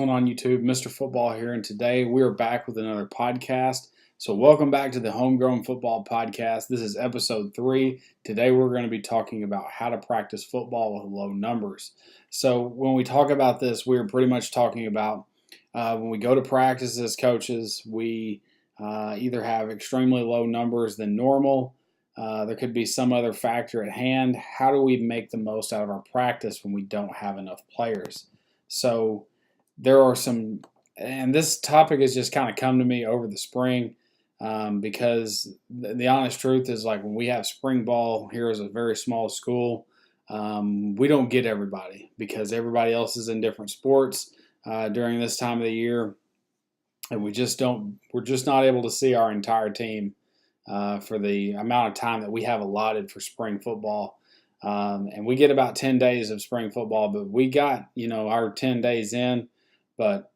going on YouTube? Mr. Football here, and today we are back with another podcast. So welcome back to the Homegrown Football Podcast. This is episode 3. Today we're going to be talking about how to practice football with low numbers. So when we talk about this, we're pretty much talking about when we go to practice as coaches, we either have extremely low numbers than normal. There could be some other factor at hand. How do we make the most out of our practice when we don't have enough players? So there are some, and this topic has just kind of come to me over the spring because the honest truth is, like, when we have spring ball here as a very small school, we don't get everybody because everybody else is in different sports during this time of the year, and we're just not able to see our entire team for the amount of time that we have allotted for spring football. And we get about 10 days of spring football, but we got, our 10 days in, but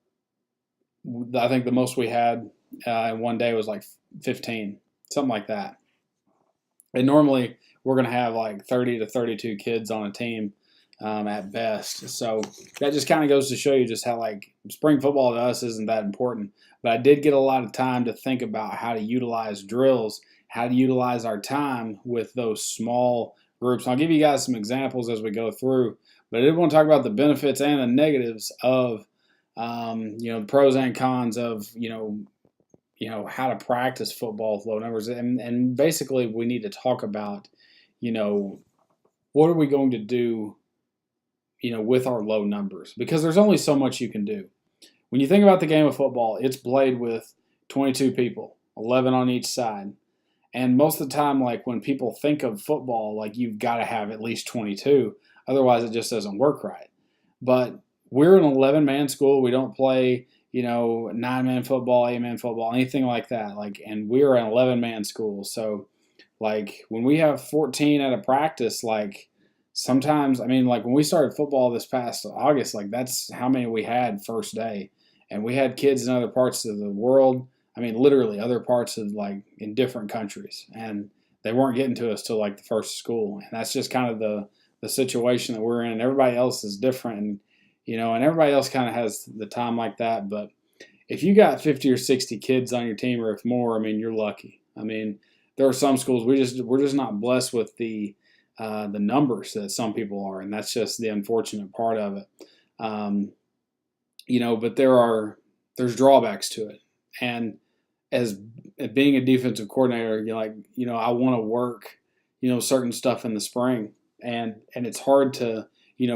I think the most we had in one day was like 15, something like that. And normally we're going to have like 30 to 32 kids on a team at best. So that just kind of goes to show you just how, like, spring football to us isn't that important. But I did get a lot of time to think about how to utilize drills, how to utilize our time with those small groups. And I'll give you guys some examples as we go through, but I did want to talk about the benefits and the negatives of, the pros and cons of, how to practice football with low numbers. And basically we need to talk about, what are we going to do, with our low numbers, because there's only so much you can do. When you think about the game of football, it's played with 22 people, 11 on each side. And most of the time, like, when people think of football, like, you've got to have at least 22. Otherwise, it just doesn't work right. But we're an 11-man school. We don't play, 9-man football, 8-man football, anything like that. And we're an 11-man school. So, like, when we have 14 at a practice, like, sometimes, when we started football this past August, like, that's how many we had first day. And we had kids in other parts of the world. Literally other parts of, like, in different countries. And they weren't getting to us till, like, the first school. And that's just kind of the situation that we're in. And everybody else is different. And, and everybody else kind of has the time like that. But if you got 50 or 60 kids on your team, or if more, you're lucky. There are some schools we're just not blessed with the numbers that some people are. And that's just the unfortunate part of it. But there's drawbacks to it. And as being a defensive coordinator, I want to work, certain stuff in the spring, and it's hard to,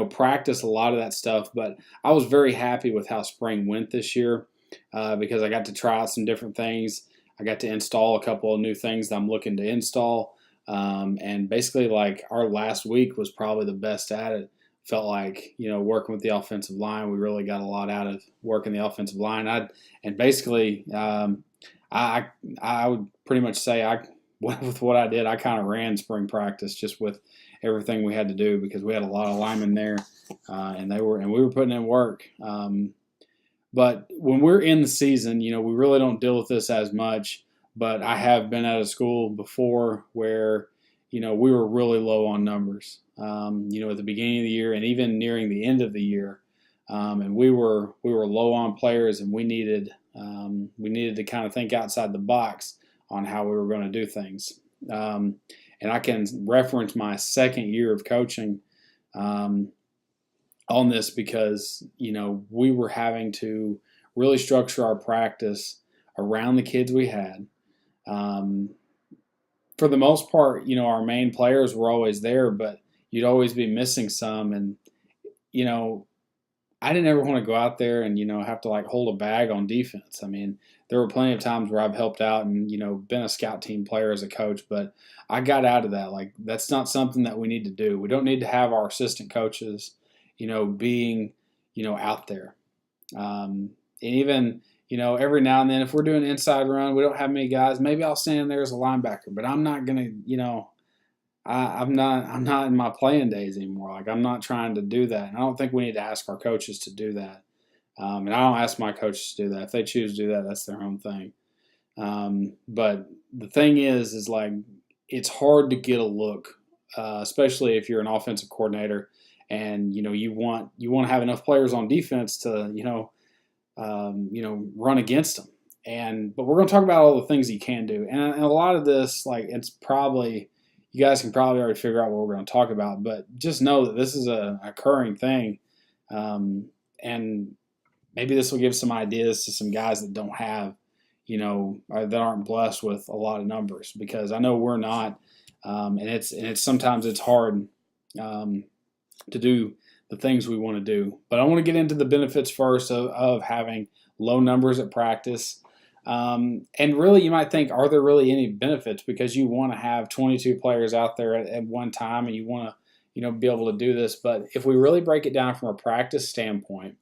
practice a lot of that stuff. But I was very happy with how spring went this year because I got to try out some different things. I got to install a couple of new things that I'm looking to install. And basically, like, our last week was probably the best at it. Felt like, working with the offensive line, we really got a lot out of working the offensive line. I would pretty much say with what I did, I kind of ran spring practice just with everything we had to do because we had a lot of linemen there, and we were putting in work. But when we're in the season, we really don't deal with this as much. But I have been at a school before where, we were really low on numbers, at the beginning of the year and even nearing the end of the year. And we were low on players, and we needed to kind of think outside the box on how we were going to do things. And I can reference my second year of coaching on this because, we were having to really structure our practice around the kids we had. For the most part, our main players were always there, but you'd always be missing some. And, I didn't ever want to go out there and, have to, like, hold a bag on defense. There were plenty of times where I've helped out and, been a scout team player as a coach, but I got out of that. Like, that's not something that we need to do. We don't need to have our assistant coaches, being, out there. And even, every now and then, if we're doing an inside run, we don't have many guys, maybe I'll stand there as a linebacker, but I'm not going to, I'm not in my playing days anymore. Like, I'm not trying to do that. And I don't think we need to ask our coaches to do that. And I don't ask my coaches to do that. If they choose to do that, that's their own thing. But the thing is like, it's hard to get a look, especially if you're an offensive coordinator and, you want to have enough players on defense to, run against them. But we're going to talk about all the things you can do, and a lot of this, like, it's probably, you guys can probably already figure out what we're going to talk about, but just know that this is a occurring thing, and maybe this will give some ideas to some guys that don't have, or that aren't blessed with a lot of numbers, because I know we're not, and it's sometimes it's hard to do the things we want to do. But I want to get into the benefits first of having low numbers at practice. And really, you might think, are there really any benefits? Because you want to have 22 players out there at one time, and you want to, be able to do this. But if we really break it down from a practice standpoint,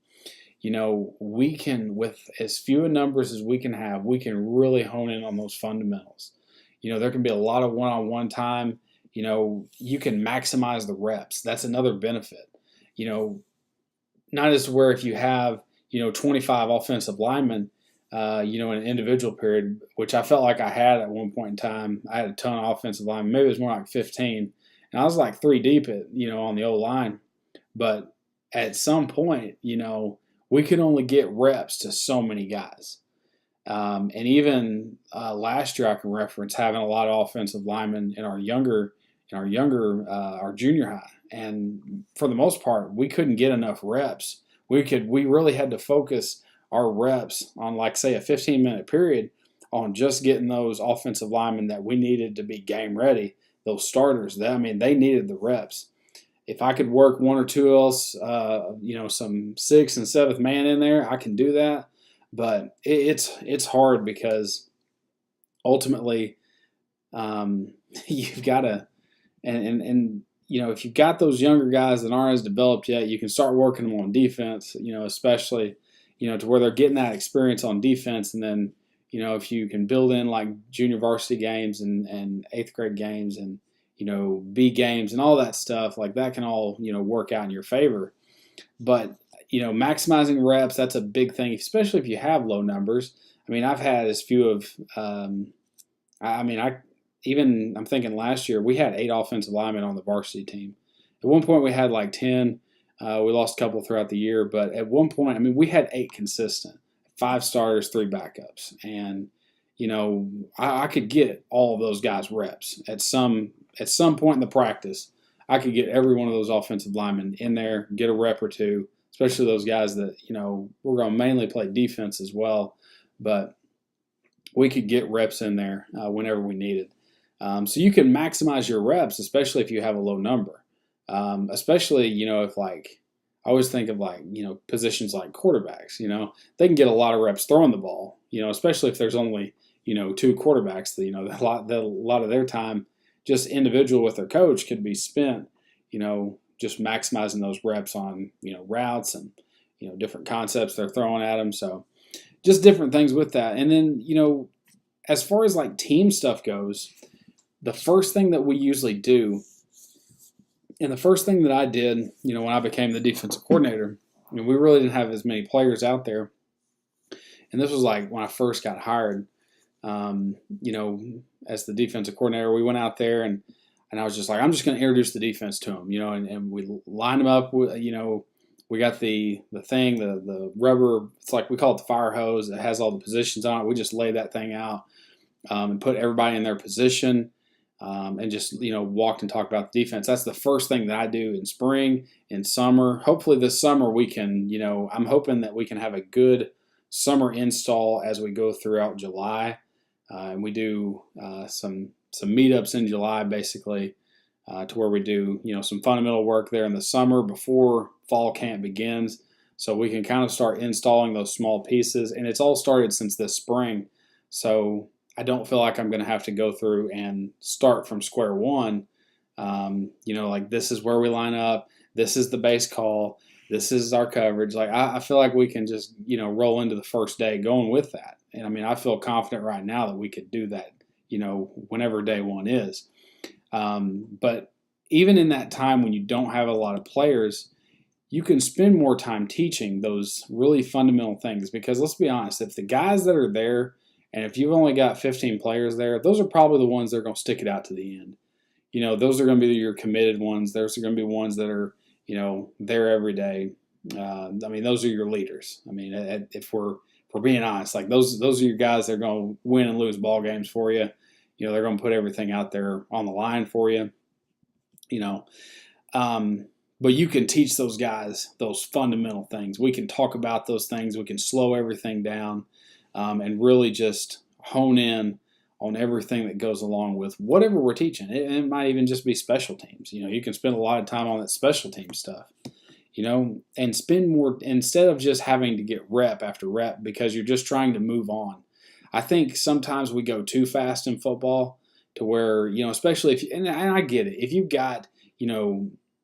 we can, with as few numbers as we can have, we can really hone in on those fundamentals. There can be a lot of one-on-one time. You can maximize the reps. That's another benefit. Not as where if you have, 25 offensive linemen, in an individual period, which I felt like I had at one point in time. I had a ton of offensive linemen. Maybe it was more like 15. And I was like 3 deep on the O-line. But at some point, we could only get reps to so many guys. And even last year, I can reference having a lot of offensive linemen in our junior high, and for the most part, we couldn't get enough reps. We really had to focus our reps on, like, say, a 15-minute period on just getting those offensive linemen that we needed to be game ready. Those starters, they needed the reps. If I could work one or two else, some 6th and 7th man in there, I can do that. But it's hard, because ultimately, you've got to, and if you've got those younger guys that aren't as developed yet, you can start working them on defense. Especially, to where they're getting that experience on defense, and then if you can build in like junior varsity games and 8th grade games and B games and all that stuff, like that can all, work out in your favor. But, maximizing reps, that's a big thing, especially if you have low numbers. I've had as few of, I'm thinking last year we had 8 offensive linemen on the varsity team. At one point we had like 10. We lost a couple throughout the year, but at one point, we had 8 consistent, 5 starters, 3 backups. And, I could get all of those guys reps at some point in the practice. I could get every one of those offensive linemen in there, get a rep or two, especially those guys that, we're going to mainly play defense as well. But we could get reps in there whenever we needed. So you can maximize your reps, especially if you have a low number. Especially, if like, I always think of like, positions like quarterbacks, they can get a lot of reps throwing the ball, especially if there's only, 2 quarterbacks, a lot of their time just individual with their coach could be spent, just maximizing those reps on, routes and, different concepts they're throwing at them. So just different things with that. And then, as far as like team stuff goes, the first thing that we usually do, and the first thing that I did, when I became the defensive coordinator, we really didn't have as many players out there. And this was like when I first got hired, as the defensive coordinator. We went out there and I was just like, I'm just going to introduce the defense to them, and we line them up. We got the thing, the rubber, it's like we call it the fire hose. It has all the positions on it. We just lay that thing out and put everybody in their position. And just, walked and talked about the defense. That's the first thing that I do in spring, in summer. Hopefully this summer we can, I'm hoping that we can have a good summer install as we go throughout July. And we do some meetups in July, basically, to where we do, some fundamental work there in the summer before fall camp begins. So we can kind of start installing those small pieces. And it's all started since this spring. So I don't feel like I'm going to have to go through and start from square one. Like this is where we line up. This is the base call. This is our coverage. Like I feel like we can just, roll into the first day going with that. And I feel confident right now that we could do that, whenever day one is. But even in that time when you don't have a lot of players, you can spend more time teaching those really fundamental things. Because let's be honest, if the guys that are there, and if you've only got 15 players there, those are probably the ones that are going to stick it out to the end. Those are going to be your committed ones. Those are going to be ones that are, there every day. I mean, those are your leaders. I mean, if we're being honest, like those are your guys that are going to win and lose ball games for you. They're going to put everything out there on the line for you. But you can teach those guys those fundamental things. We can talk about those things. We can slow everything down, and really just hone in on everything that goes along with whatever we're teaching. It might even just be special teams. You can spend a lot of time on that special team stuff. And spend more instead of just having to get rep after rep because you're just trying to move on. I think sometimes we go too fast in football to where, especially if, and I get it, if you've got,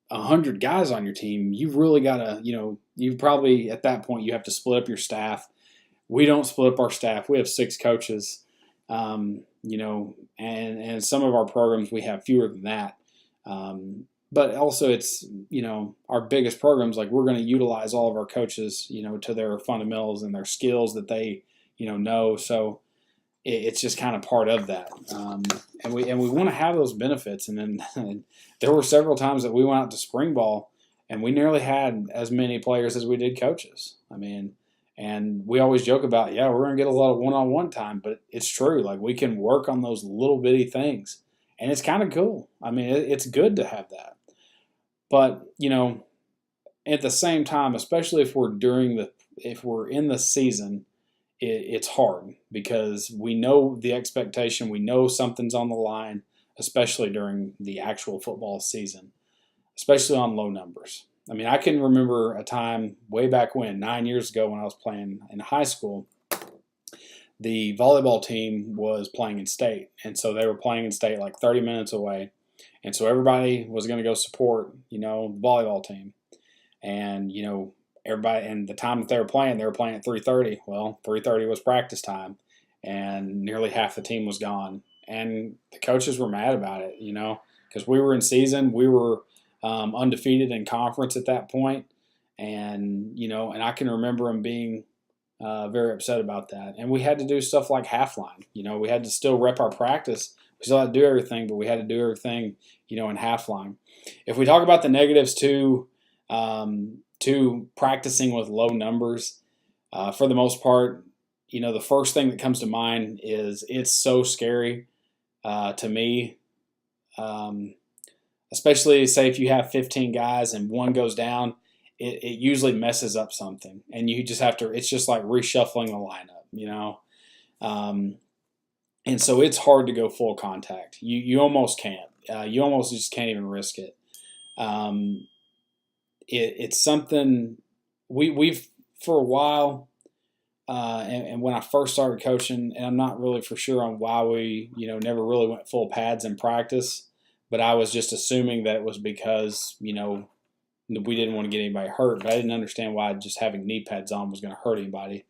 100 guys on your team, you've really got to, you probably at that point you have to split up your staff. We don't split up our staff. We have 6 coaches, and some of our programs we have fewer than that. But also it's, our biggest programs, like we're going to utilize all of our coaches, to their fundamentals and their skills that they, know. So it's just kind of part of that. And we want to have those benefits. And then and there were several times that we went out to spring ball and we nearly had as many players as we did coaches. I mean, and we always joke about, we're going to get a lot of one-on-one time, but it's true. Like we can work on those little bitty things and it's kind of cool. I mean, it's good to have that. But, at the same time, especially if we're in the season, it's hard because we know the expectation. We know something's on the line, especially during the actual football season, especially on low numbers. I mean, I can remember a time way back when, 9 years ago when I was playing in high school, the volleyball team was playing in state. And so they were playing in state like 30 minutes away. And so everybody was going to go support, the volleyball team. And, everybody, and the time that they were playing at 3:30. Well, 3:30 was practice time, and nearly half the team was gone. And the coaches were mad about it, because we were in season. We were undefeated in conference at that point. And, and I can remember them being very upset about that. And we had to do stuff like half line. We had to still rep our practice. We still had to do everything, but we had to do everything, in half line. If we talk about the negatives to practicing with low numbers, for the most part, the first thing that comes to mind is it's so scary to me, especially say if you have 15 guys and one goes down, it usually messes up something, and you just have to. It's just like reshuffling the lineup, And so it's hard to go full contact. You almost can't. You almost just can't even risk it. It's something we've for a while, and when I first started coaching, and I'm not really for sure on why we never really went full pads in practice, but I was just assuming that it was because we didn't want to get anybody hurt, but I didn't understand why just having knee pads on was going to hurt anybody.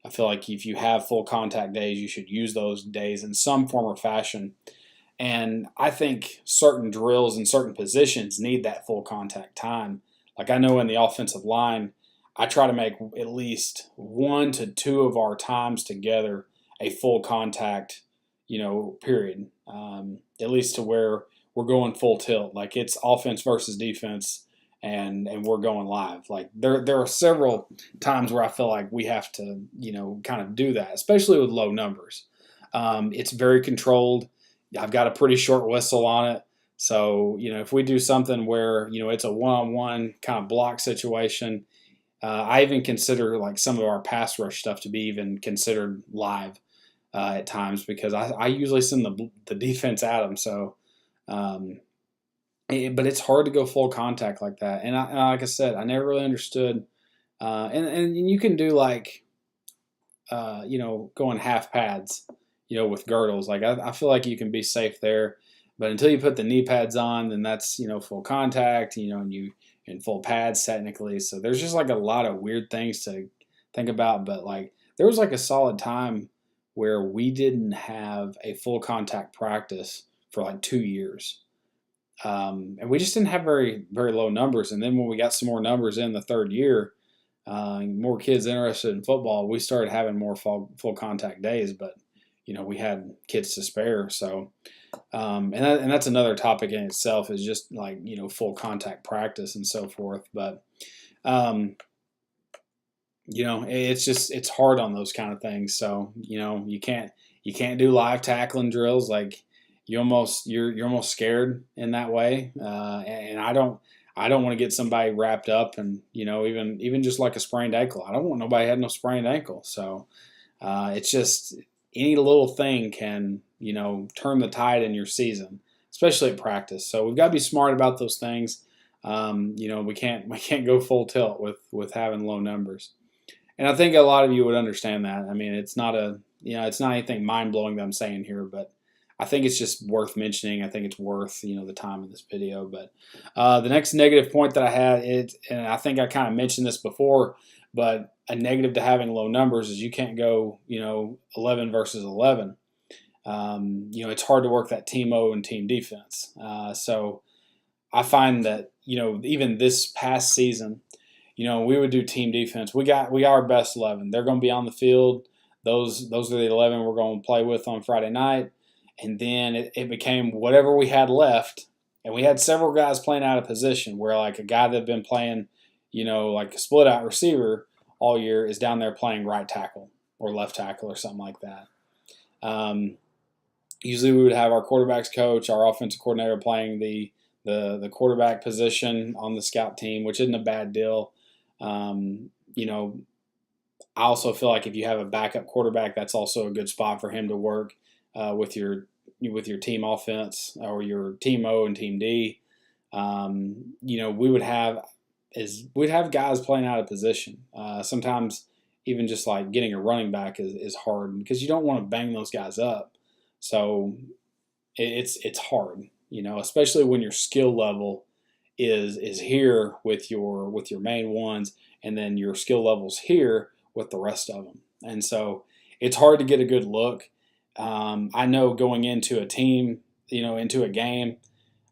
I feel like if you have full contact days, you should use those days in some form or fashion. And I think certain drills and certain positions need that full contact time. Like I know in the offensive line, I try to make at least 1 to 2 of our times together a full contact, period. At least to where we're going full tilt. Like it's offense versus defense. And we're going live. Like there are several times where I feel like we have to, kind of do that, especially with low numbers. It's very controlled. I've got a pretty short whistle on it. So, if we do something where, it's a one-on-one kind of block situation, I even consider like some of our pass rush stuff to be even considered live at times because I usually send the defense at them. So, but it's hard to go full contact like that. And like I said, I never really understood. And you can do like, going half pads, with girdles. Like I feel like you can be safe there. But until you put the knee pads on, then that's, full contact, and you in full pads technically. So there's just like a lot of weird things to think about. But like there was like a solid time where we didn't have a full contact practice for like 2 years. And we just didn't have very, very low numbers. And then when we got some more numbers in the third year, more kids interested in football, we started having more full contact days. But we had kids to spare. So, and that's another topic in itself is just like full contact practice and so forth. But it's hard on those kind of things. So you can't do live tackling drills. Like you're almost scared in that way. And I don't want to get somebody wrapped up, and even just like a sprained ankle. I don't want nobody having no sprained ankle. So it's just any little thing can turn the tide in your season, especially at practice. So we've got to be smart about those things. We can't go full tilt with having low numbers. And I think a lot of you would understand that. I mean, it's not anything mind blowing that I'm saying here, but I think it's just worth mentioning. I think it's worth the time of this video. But the next negative point that I had, and I think I kind of mentioned this before, but a negative to having low numbers is you can't go 11 versus 11. It's hard to work that team O and team defense. So I find that even this past season, we would do team defense. We got our best 11. They're going to be on the field. Those are the 11 we're going to play with on Friday night. And then it became whatever we had left. And we had several guys playing out of position where like a guy that had been playing, like a split out receiver all year is down there playing right tackle or left tackle or something like that. Usually we would have our quarterbacks coach, our offensive coordinator playing the quarterback position on the scout team, which isn't a bad deal. I also feel like if you have a backup quarterback, that's also a good spot for him to work with your team offense or your team O and team D. We'd have guys playing out of position. Sometimes even just like getting a running back is hard because you don't want to bang those guys up. So it's hard, especially when your skill level is here with your main ones, and then your skill level's here with the rest of them. And so it's hard to get a good look. I know going into a team, into a game,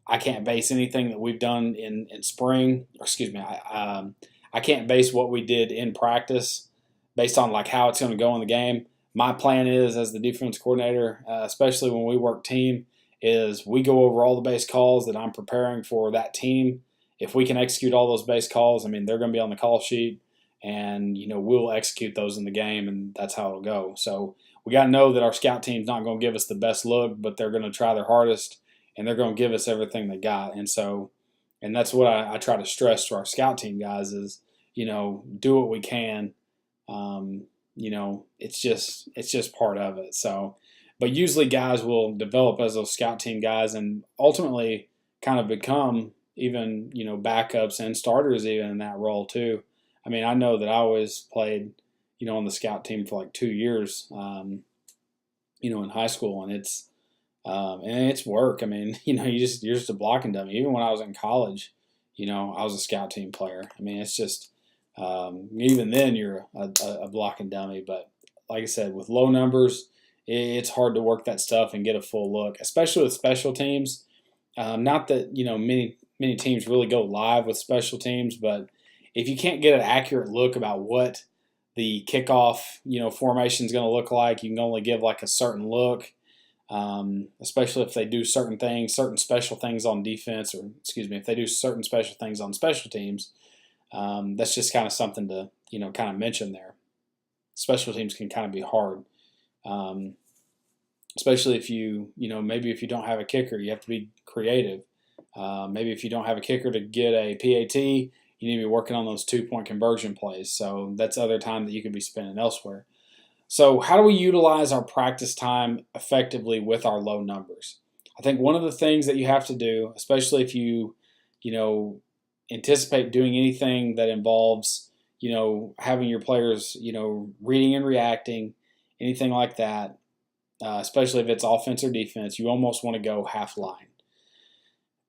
I can't base anything that we've done in spring, or excuse me, I can't base what we did in practice based on like how it's going to go in the game. My plan is, as the defense coordinator, especially when we work team, is we go over all the base calls that I'm preparing for that team. If we can execute all those base calls, I mean, they're going to be on the call sheet, and we'll execute those in the game, and that's how it'll go. So we got to know that our scout team's not going to give us the best look, but they're going to try their hardest, and they're going to give us everything they got. And that's what I try to stress to our scout team guys is, do what we can. It's just part of it. So, but usually guys will develop as those scout team guys and ultimately kind of become even, backups and starters even in that role too. I mean, I know that I always played, on the scout team for like 2 years, in high school, and it's work. I mean, you're just a blocking dummy. Even when I was in college, I was a scout team player. I mean, it's just, even then you're a blocking dummy. But like I said, with low numbers, it's hard to work that stuff and get a full look, especially with special teams. Not that, many teams really go live with special teams, but if you can't get an accurate look about what the kickoff, formation is going to look like, you can only give like a certain look, especially if they do certain special things on defense, or excuse me, if they do certain special things on special teams. That's just kind of something to, kind of mention there. Special teams can kind of be hard, especially if maybe if you don't have a kicker, you have to be creative. Maybe if you don't have a kicker to get a PAT, you need to be working on those 2-point conversion plays. So that's other time that you could be spending elsewhere. So how do we utilize our practice time effectively with our low numbers? I think one of the things that you have to do, especially if you anticipate doing anything that involves, having your players, reading and reacting, anything like that, especially if it's offense or defense, you almost want to go half line.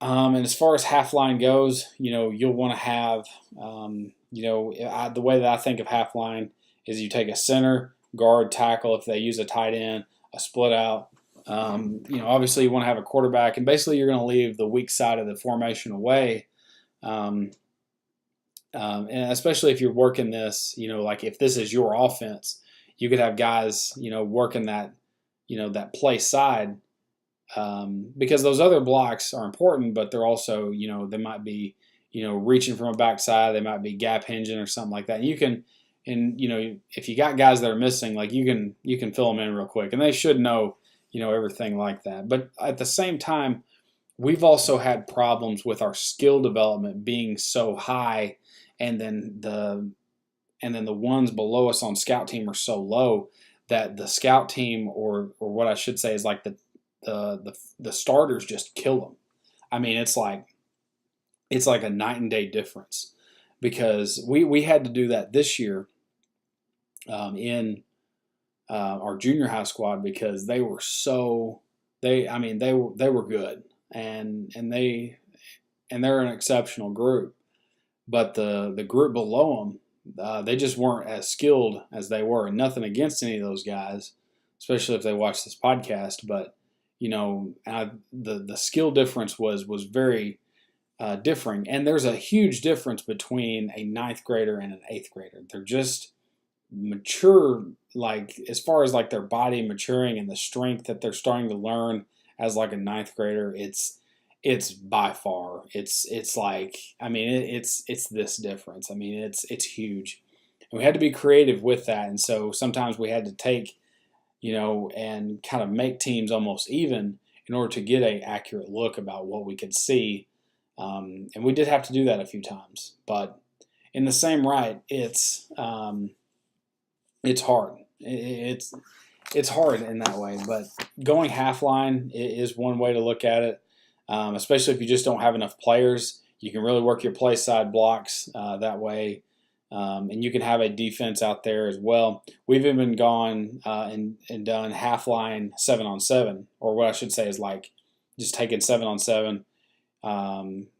And as far as half line goes, you'll want to have, the way that I think of half line is you take a center, guard, tackle, if they use a tight end, a split out. Obviously you want to have a quarterback, and basically you're going to leave the weak side of the formation away. And especially if you're working this, like if this is your offense, you could have guys, working that, that play side, because those other blocks are important, but they're also, they might be, reaching from a backside, they might be gap hinging or something like that. And you can, and if you got guys that are missing, like you can fill them in real quick, and they should know everything like that. But at the same time, we've also had problems with our skill development being so high, and then the ones below us on scout team are so low that the scout team, or what I should say is like the starters just kill them. I mean, it's like a night and day difference, because we had to do that this year in our junior high squad, because they were they were good, and they're an exceptional group, but the group below them, they just weren't as skilled as they were. And nothing against any of those guys, especially if they watch this podcast, but the skill difference was very differing. And there's a huge difference between a ninth grader and an eighth grader. They're just mature, like as far as like their body maturing and the strength that they're starting to learn as like a ninth grader. It's by far, it's like, I mean, it's this difference. I mean, it's huge. And we had to be creative with that. And so sometimes we had to take, and kind of make teams almost even in order to get a accurate look about what we could see. And we did have to do that a few times, but in the same right, it's hard. It's hard in that way, but going half line is one way to look at it. Especially if you just don't have enough players, you can really work your play side blocks that way, and you can have a defense out there as well. We've even gone and done half line 7-on-7, or what I should say is like just taking 7-on-7.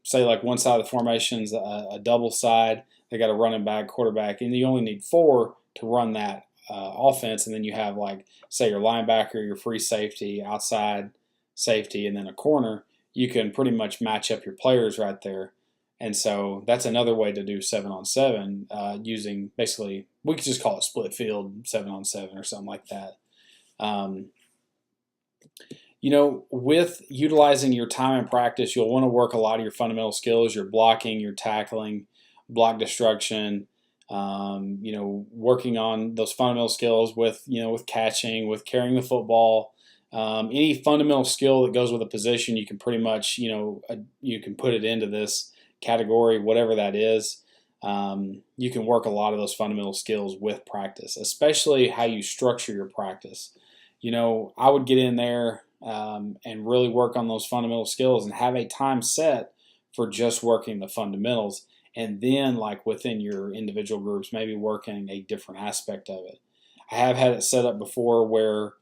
Say like one side of the formation's a double side. They got a running back, quarterback, and you only need 4 to run that offense, and then you have like say your linebacker, your free safety, outside safety, and then a corner. You can pretty much match up your players right there. And so that's another way to do 7-on-7 using basically, we could just call it split field 7-on-7 or something like that. With utilizing your time in practice, you'll want to work a lot of your fundamental skills, your blocking, your tackling, block destruction, working on those fundamental skills with catching, with carrying the football. Any fundamental skill that goes with a position, you can pretty much, you can put it into this category, whatever that is. You can work a lot of those fundamental skills with practice, especially how you structure your practice. I would get in there and really work on those fundamental skills and have a time set for just working the fundamentals. And then, like within your individual groups, maybe working a different aspect of it. I have had it set up before where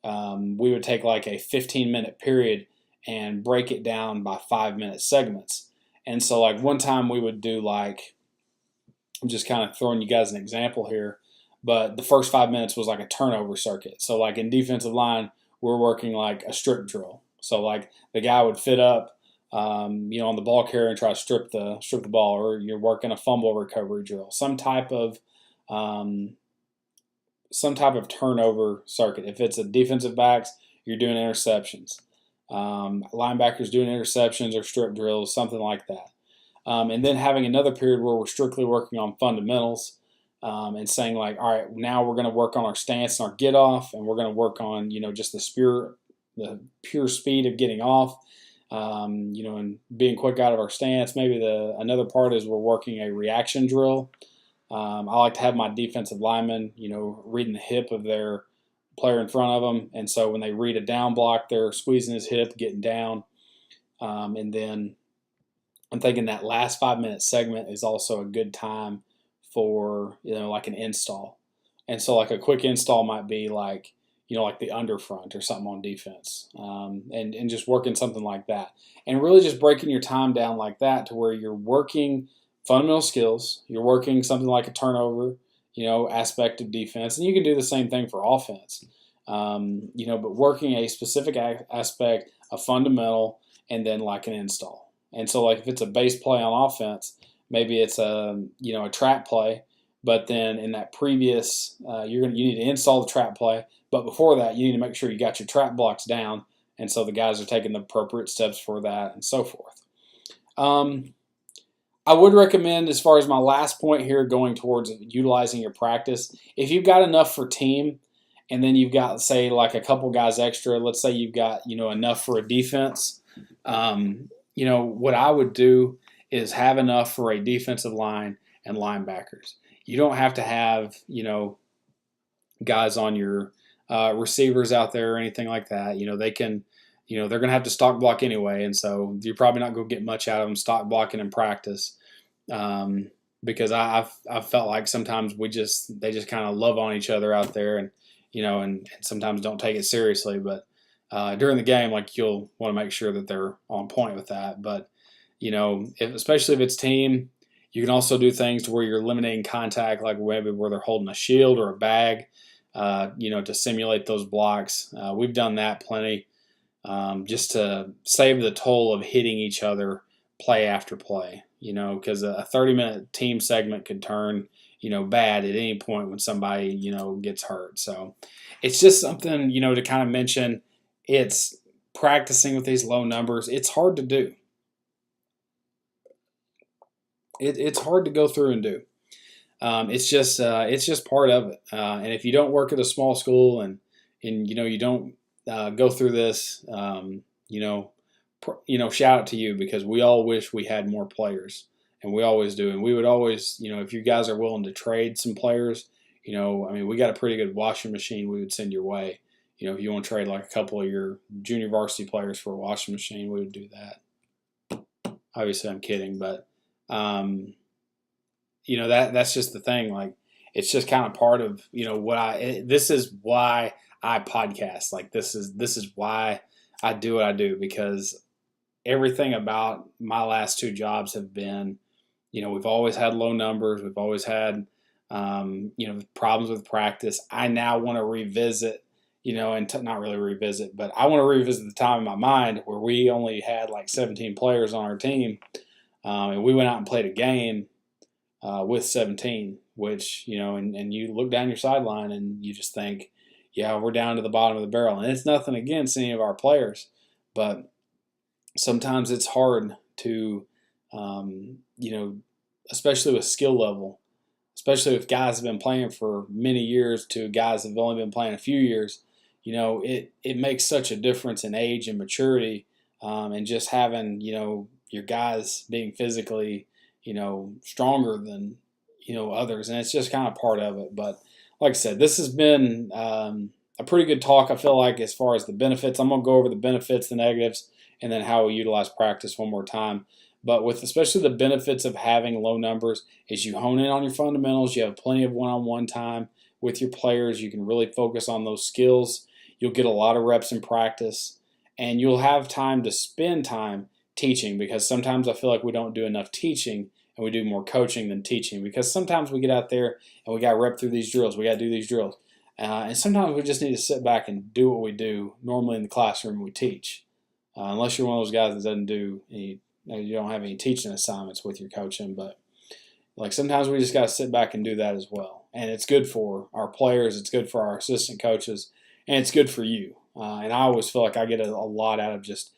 we would take like a 15-minute period and break it down by 5-minute segments. And so like one time we would do like, I'm just kind of throwing you guys an example here, but the first 5 minutes was like a turnover circuit. So like in defensive line, we're working like a strip drill. So like the guy would fit up, on the ball carrier and try to strip the ball, or you're working a fumble recovery drill, some type of turnover circuit. If it's a defensive backs, you're doing interceptions. Linebackers doing interceptions or strip drills, something like that. And then having another period where we're strictly working on fundamentals and saying like, all right, now we're going to work on our stance and our get off, and we're going to work on, just the pure speed of getting off, and being quick out of our stance. Maybe another part is we're working a reaction drill. I like to have my defensive linemen, reading the hip of their player in front of them. And so when they read a down block, they're squeezing his hip, getting down. And then I'm thinking that last 5-minute segment is also a good time for, like an install. And so like a quick install might be like, like the underfront or something on defense, and just working something like that. And really just breaking your time down like that to where you're working fundamental skills, you're working something like a turnover, aspect of defense, and you can do the same thing for offense, but working a specific aspect, a fundamental, and then like an install. And so like if it's a base play on offense, maybe it's a trap play, but then in that previous, you need to install the trap play, but before that you need to make sure you got your trap blocks down, and so the guys are taking the appropriate steps for that and so forth. I would recommend, as far as my last point here, going towards utilizing your practice. If you've got enough for team, and then you've got, say, like a couple guys extra. Let's say you've got, enough for a defense. What I would do is have enough for a defensive line and linebackers. You don't have to have, guys on your receivers out there or anything like that. They can, they're going to have to stock block anyway, and so you're probably not going to get much out of them stock blocking in practice. Because I've felt like sometimes they just kind of love on each other out there, and sometimes don't take it seriously. But during the game, like, you'll want to make sure that they're on point with that. But especially if it's team, you can also do things to where you're eliminating contact, like maybe where they're holding a shield or a bag, to simulate those blocks. We've done that plenty, just to save the toll of hitting each other play after play. Because a 30-minute team segment could turn, bad at any point when somebody, gets hurt. So it's just something, to kind of mention. It's practicing with these low numbers. It's hard to do. It's hard to go through and do. It's just part of it. And if you don't work at a small school and you don't go through this, shout out to you, because we all wish we had more players, and we always do. And we would always, if you guys are willing to trade some players, we got a pretty good washing machine we would send your way. If you want to trade like a couple of your junior varsity players for a washing machine, we would do that. Obviously, I'm kidding, but that's just the thing. Like, it's just kind of part of this is why I podcast. Like, this is why I do what I do, because everything about my last two jobs have been, we've always had low numbers. We've always had, problems with practice. I now want to revisit, not really revisit, but I want to revisit the time in my mind where we only had like 17 players on our team, and we went out and played a game with 17, which, and you look down your sideline and you just think, yeah, we're down to the bottom of the barrel. And it's nothing against any of our players, but sometimes it's hard to, especially with skill level, especially if guys have been playing for many years to guys that have only been playing a few years. It makes such a difference in age and maturity, and just having, your guys being physically, stronger than, others. And it's just kind of part of it. But like I said, this has been a pretty good talk, I feel like, as far as the benefits. I'm going to go over the benefits, the negatives, and then how we utilize practice one more time. But with especially the benefits of having low numbers is you hone in on your fundamentals. You have plenty of one-on-one time with your players. You can really focus on those skills. You'll get a lot of reps in practice, and you'll have time to spend time teaching, because sometimes I feel like we don't do enough teaching and we do more coaching than teaching, because sometimes we get out there and we got to rep through these drills. We got to do these drills. And sometimes we just need to sit back and do what we do normally in the classroom we teach. Unless you're one of those guys that doesn't do any, you don't have any teaching assignments with your coaching, but like sometimes we just got to sit back and do that as well. And it's good for our players, it's good for our assistant coaches, and it's good for you. And I always feel like I get a lot out of just,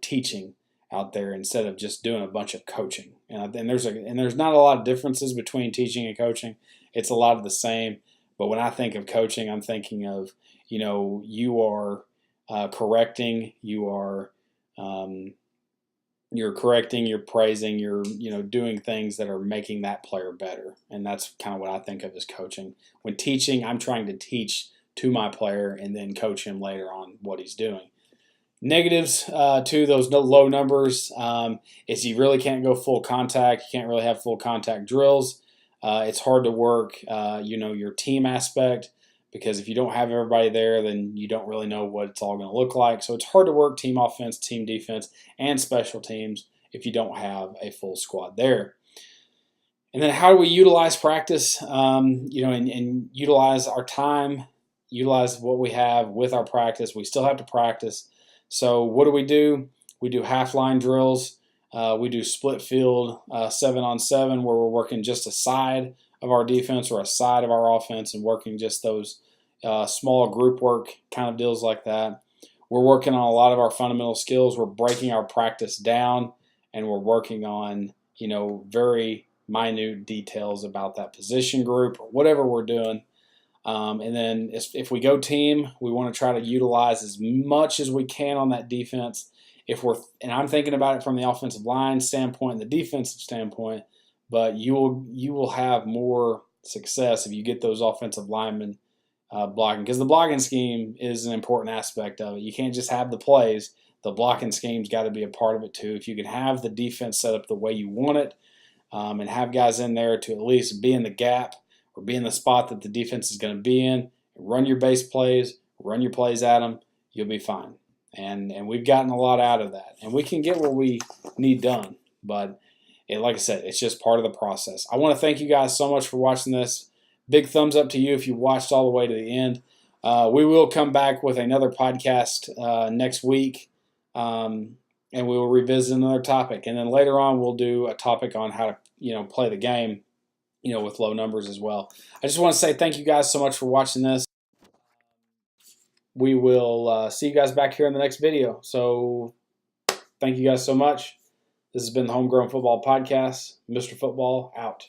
teaching out there instead of just doing a bunch of coaching. And there's not a lot of differences between teaching and coaching. It's a lot of the same. But when I think of coaching, I'm thinking of, you are correcting, you're correcting, you're praising, you're doing things that are making that player better. And that's kind of what I think of as coaching. When teaching, I'm trying to teach to my player and then coach him later on what he's doing. Negatives to those low numbers is you really can't go full contact. You can't really have full contact drills. It's hard to work, your team aspect, because if you don't have everybody there, then you don't really know what it's all going to look like. So it's hard to work team offense, team defense, and special teams if you don't have a full squad there. And then how do we utilize practice, and utilize our time, utilize what we have with our practice. We still have to practice. So what do? We do half-line drills. We do split field 7-on-7 where we're working just a side of our defense or a side of our offense and working just those small group work kind of deals like that. We're working on a lot of our fundamental skills. We're breaking our practice down, and we're working on very minute details about that position group or whatever we're doing. And then if we go team, we want to try to utilize as much as we can on that defense. And I'm thinking about it from the offensive line standpoint, the defensive standpoint, but you will have more success if you get those offensive linemen blocking, because the blocking scheme is an important aspect of it. You can't just have the plays. The blocking scheme's got to be a part of it too. If you can have the defense set up the way you want it, and have guys in there to at least be in the gap or be in the spot that the defense is going to be in, run your base plays, run your plays at them, you'll be fine. And we've gotten a lot out of that. And we can get what we need done. But like I said, it's just part of the process. I want to thank you guys so much for watching this. Big thumbs up to you if you watched all the way to the end. We will come back with another podcast next week, and we will revisit another topic. And then later on, we'll do a topic on how to play the game with low numbers as well. I just want to say thank you guys so much for watching this. We will see you guys back here in the next video. So thank you guys so much. This has been the Homegrown Football Podcast. Mr. Football out.